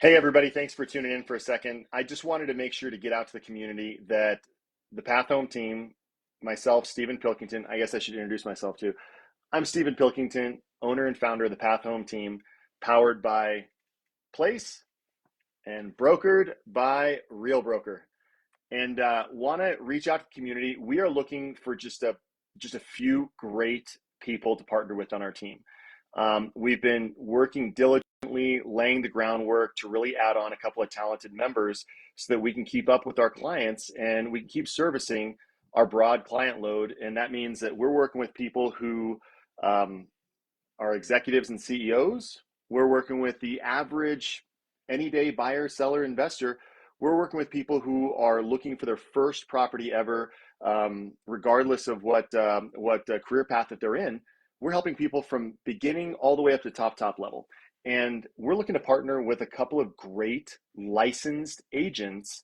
Hey, everybody. Thanks for tuning in for a second. I just wanted to make sure to get out to the community that the Path Home team, myself, Stephen Pilkington, I guess I should introduce myself too. I'm Stephen Pilkington, owner and founder of the Path Home team, powered by Place and brokered by Real Broker. And want to reach out to the community. We are looking for just a few great people to partner with on our team. We've been working diligently, laying the groundwork to really add on a couple of talented members so that we can keep up with our clients and we can keep servicing our broad client load. And that means that we're working with people who are executives and CEOs. We're working with the average any day buyer, seller, investor. We're working with people who are looking for their first property ever, regardless of what career path that they're in. We're helping people from beginning all the way up to top level. And we're looking to partner with a couple of great licensed agents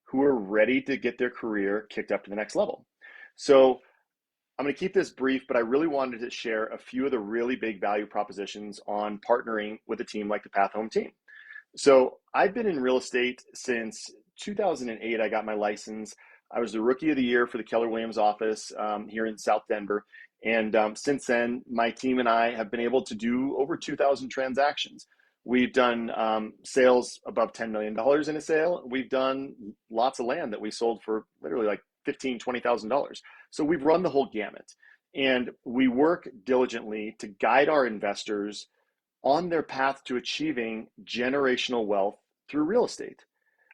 who are ready to get their career kicked up to the next level. So I'm going to keep this brief, but I really wanted to share a few of the really big value propositions on partnering with a team like the Path Home team. So I've been in real estate since 2008. I got my license. I was the rookie of the year for the Keller Williams office here in South Denver. And since then, my team and I have been able to do over 2,000 transactions. We've done sales above $10 million in a sale. We've done lots of land that we sold for literally like $15,000, $20,000. So we've run the whole gamut. And we work diligently to guide our investors on their path to achieving generational wealth through real estate.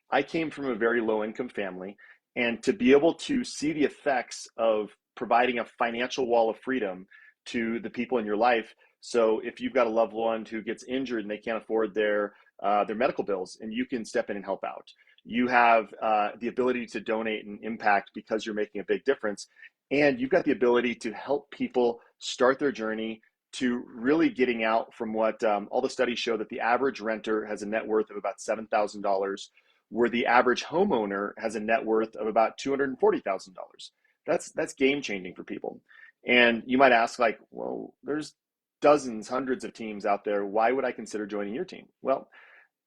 I came from a very low income family, and to be able to see the effects of providing a financial wall of freedom to the people in your life. So if you've got a loved one who gets injured and they can't afford their medical bills, and you can step in and help out. You have the ability to donate and impact because you're making a big difference. And you've got the ability to help people start their journey to really getting out from what all the studies show that the average renter has a net worth of about $7,000, where the average homeowner has a net worth of about $240,000. That's game changing for people. And you might ask, like, well, there's dozens, hundreds of teams out there. Why would I consider joining your team? Well,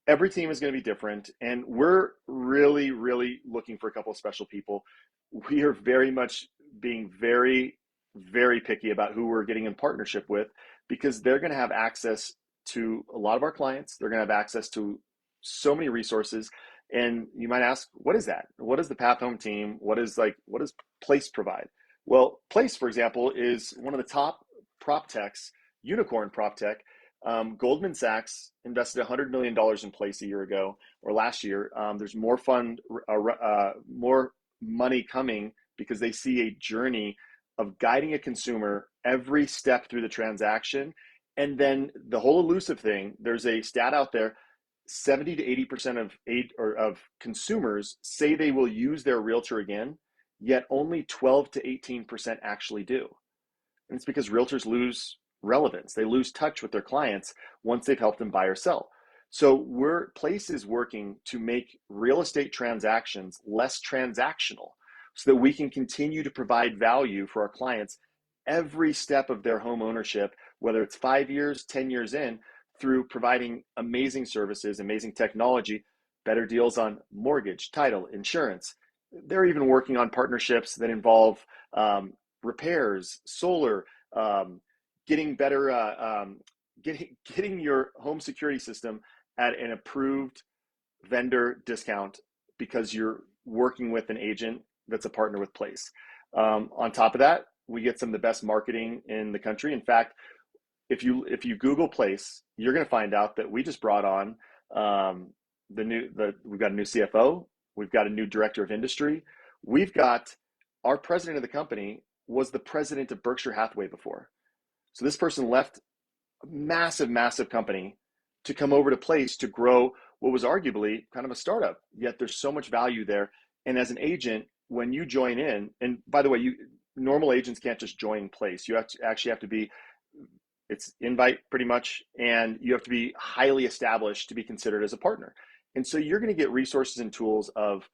every team is going to be different, and we're really, really looking for a couple of special people. We are very much being very, very picky about who we're getting in partnership with, because they're going to have access to a lot of our clients. They're going to have access to so many resources. And you might ask, what is that? What is the Path Home team? What does Place provide? Well, Place, for example, is one of the top prop techs, unicorn prop tech. Goldman Sachs invested $100 million in Place a year ago or last year. There's more more money coming because they see a journey of guiding a consumer every step through the transaction. And then the whole elusive thing, there's a stat out there, 70 to 80% of consumers say they will use their realtor again, yet only 12 to 18% actually do. And it's because realtors lose relevance. They lose touch with their clients once they've helped them buy or sell. So Place is working to make real estate transactions less transactional so that we can continue to provide value for our clients every step of their home ownership, whether it's 5 years, 10 years in, through providing amazing services, amazing technology, better deals on mortgage, title, insurance. They're even working on partnerships that involve repairs, solar, getting better, getting your home security system at an approved vendor discount because you're working with an agent that's a partner with Place. On top of that, we get some of the best marketing in the country. In fact, if you Google Place, you're going to find out that we just brought on we've got a new CFO, we've got a new director of industry, we've got our president of the company was the president of Berkshire Hathaway before. So this person left a massive, massive company to come over to Place to grow what was arguably kind of a startup. Yet there's so much value there. And as an agent, when you join in, and by the way, normal agents can't just join Place. You actually have to be, it's invite pretty much, and you have to be highly established to be considered as a partner. And so you're going to get resources and tools of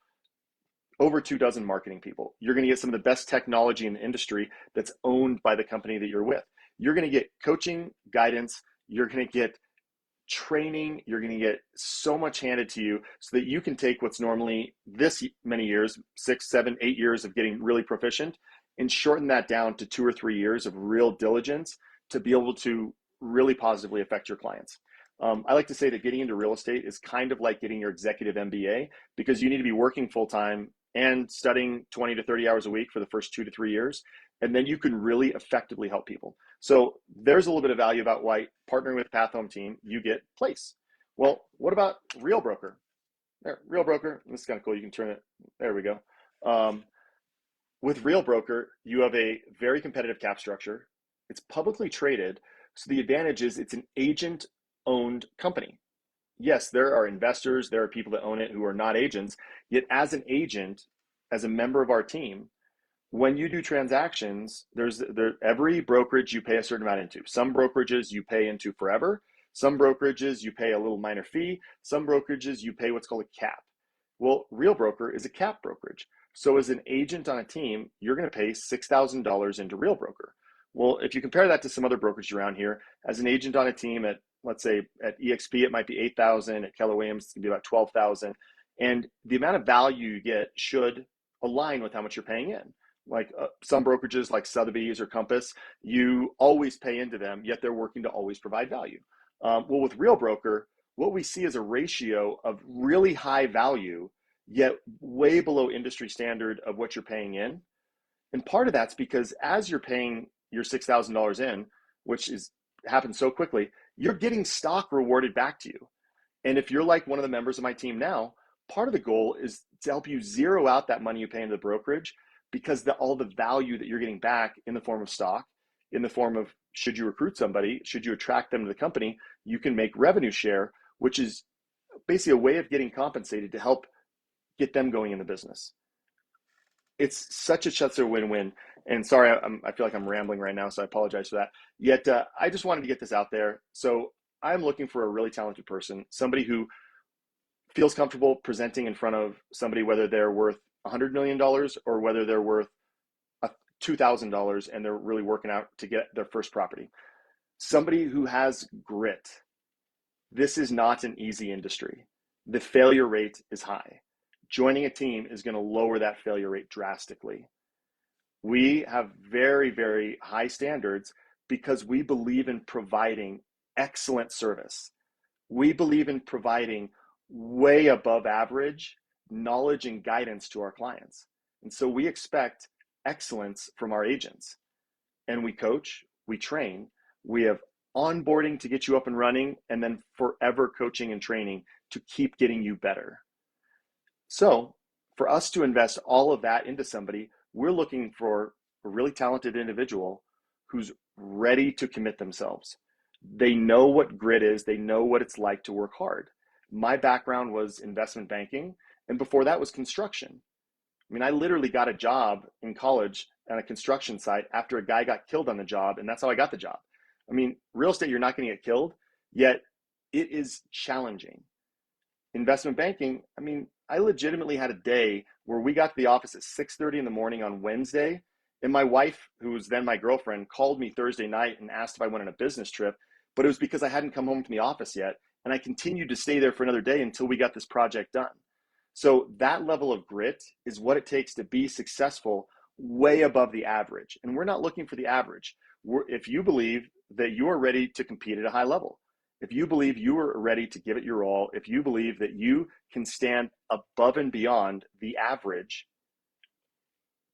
over 24 marketing people. You're going to get some of the best technology in the industry that's owned by the company that you're with. You're going to get coaching, guidance. You're going to get training. You're going to get so much handed to you so that you can take what's normally this many years, 6, 7, 8 years of getting really proficient, and shorten that down to 2 or 3 years of real diligence to be able to really positively affect your clients. I like to say that getting into real estate is kind of like getting your executive MBA, because you need to be working full time and studying 20 to 30 hours a week for the first 2 to 3 years. And then you can really effectively help people. So there's a little bit of value about why partnering with Path Home Team, you get place. Well, what about Real Broker? There, Real Broker, this is kind of cool. You can turn it, there we go. With Real Broker, you have a very competitive cap structure. It's publicly traded. So the advantage is it's an agent-owned company. Yes, there are investors, there are people that own it who are not agents, yet as an agent, as a member of our team, when you do transactions, every brokerage you pay a certain amount into. Some brokerages you pay into forever. Some brokerages you pay a little minor fee. Some brokerages you pay what's called a cap. Well, Real Broker is a cap brokerage. So as an agent on a team, you're going to pay $6,000 into Real Broker. Well, if you compare that to some other brokerage around here, as an agent on a team at, let's say at EXP, it might be $8,000. At Keller Williams, it's going to be about $12,000. And the amount of value you get should align with how much you're paying in. Like some brokerages like Sotheby's or Compass, you always pay into them, yet they're working to always provide value. Well, with Real Broker, what we see is a ratio of really high value, yet way below industry standard of what you're paying in. And part of that's because as you're paying your $6,000 in, which happens so quickly, you're getting stock rewarded back to you. And if you're like one of the members of my team now, part of the goal is to help you zero out that money you pay into the brokerage, because all the value that you're getting back in the form of stock, in the form of, should you recruit somebody, should you attract them to the company, you can make revenue share, which is basically a way of getting compensated to help get them going in the business. It's such a win-win. And sorry, I feel like I'm rambling right now, so I apologize for that. Yet I just wanted to get this out there. So I'm looking for a really talented person, somebody who feels comfortable presenting in front of somebody, whether they're worth $100 million or whether they're worth $2,000 and they're really working out to get their first property. Somebody who has grit. This is not an easy industry. The failure rate is high. Joining a team is going to lower that failure rate drastically. We have very, very high standards because we believe in providing excellent service. We believe in providing way above average knowledge and guidance to our clients. And so we expect excellence from our agents. And we coach, we train, we have onboarding to get you up and running, and then forever coaching and training to keep getting you better. So for us to invest all of that into somebody, we're looking for a really talented individual who's ready to commit themselves. They know what grit is. They know what it's like to work hard. My background was investment banking, and before that was construction. I mean, I literally got a job in college on a construction site after a guy got killed on the job, and that's how I got the job. I mean, real estate, you're not going to get killed, yet it is challenging. Investment banking, I mean, I legitimately had a day where we got to the office at 6:30 in the morning on Wednesday, and my wife, who was then my girlfriend, called me Thursday night and asked if I went on a business trip, but it was because I hadn't come home from the office yet, and I continued to stay there for another day until we got this project done. So that level of grit is what it takes to be successful, way above the average. And we're not looking for the average. If you believe that you are ready to compete at a high level, if you believe you are ready to give it your all, if you believe that you can stand above and beyond the average,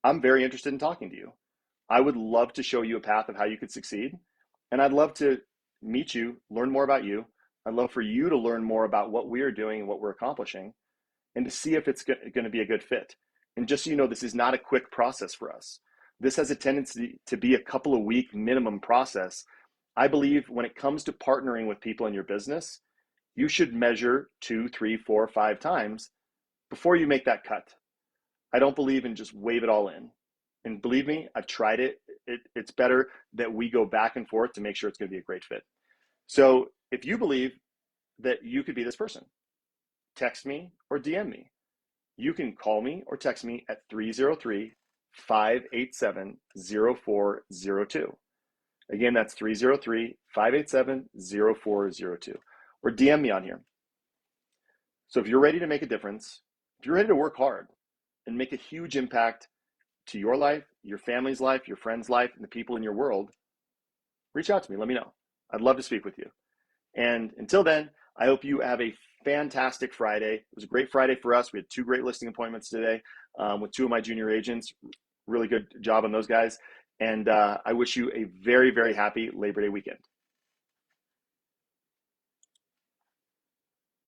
I'm very interested in talking to you. I would love to show you a path of how you could succeed. And I'd love to meet you, learn more about you. I'd love for you to learn more about what we are doing and what we're accomplishing, and to see if it's going to be a good fit. And just so you know, this is not a quick process for us. This has a tendency to be a couple of week minimum process. I believe when it comes to partnering with people in your business, you should measure 2, 3, 4, 5 times before you make that cut. I don't believe in just wave it all in. And believe me, I've tried it. It's better that we go back and forth to make sure it's going to be a great fit. So if you believe that you could be this person, text me or DM me. You can call me or text me at 303-587-0402. Again, that's 303-587-0402. or DM me on here. So if you're ready to make a difference, if you're ready to work hard and make a huge impact to your life, your family's life, your friend's life, and the people in your world, reach out to me. Let me know. I'd love to speak with you. And until then, I hope you have a fantastic Friday. It was a great Friday for us. We had 2 great listing appointments today with 2 of my junior agents. Really good job on those guys. And I wish you a very, very happy Labor Day weekend.